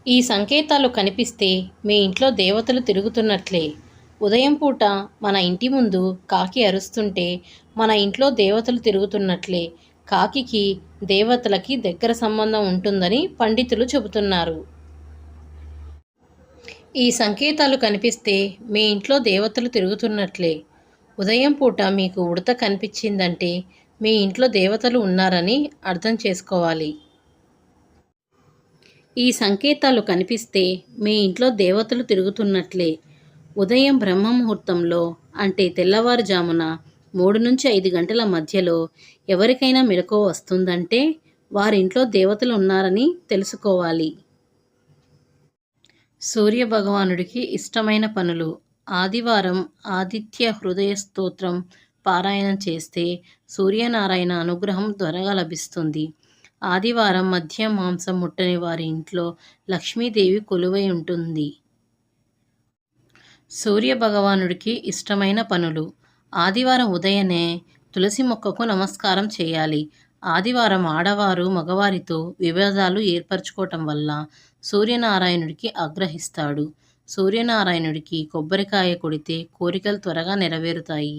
ఈ సంకేతాలు కనిపిస్తే మీ ఇంట్లో దేవతలు తిరుగుతున్నట్లే. ఉదయం పూట మన ఇంటి ముందు కాకి అరుస్తుంటే మన ఇంట్లో దేవతలు తిరుగుతున్నట్లే. కాకికి దేవతలకి దగ్గర సంబంధం ఉంటుందని పండితులు చెబుతున్నారు. ఈ సంకేతాలు కనిపిస్తే మీ ఇంట్లో దేవతలు తిరుగుతున్నట్లే. ఉదయం పూట మీకు ఉడత కనిపించిందంటే మీ ఇంట్లో దేవతలు ఉన్నారని అర్థం చేసుకోవాలి. ఈ సంకేతాలు కనిపిస్తే మీ ఇంట్లో దేవతలు తిరుగుతున్నట్లే. ఉదయం బ్రహ్మముహూర్తంలో అంటే తెల్లవారుజామున 3-5 గంటల మధ్యలో ఎవరికైనా మెలకువ వస్తుందంటే వారింట్లో దేవతలు ఉన్నారని తెలుసుకోవాలి. సూర్యభగవానుడికి ఇష్టమైన పనులు. ఆదివారం ఆదిత్య హృదయ స్తోత్రం పారాయణం చేస్తే సూర్యనారాయణ అనుగ్రహం త్వరగా లభిస్తుంది. ఆదివారం మద్యం మాంసం ముట్టని వారి ఇంట్లో లక్ష్మీదేవి కొలువై ఉంటుంది. సూర్యభగవానుడికి ఇష్టమైన పనులు. ఆదివారం ఉదయనే తులసి మొక్కకు నమస్కారం చేయాలి. ఆదివారం ఆడవారు మగవారితో విభేదాలు ఏర్పరచుకోవటం వల్ల సూర్యనారాయణుడికి ఆగ్రహిస్తాడు. సూర్యనారాయణుడికి కొబ్బరికాయ కొడితే కోరికలు త్వరగా నెరవేరుతాయి.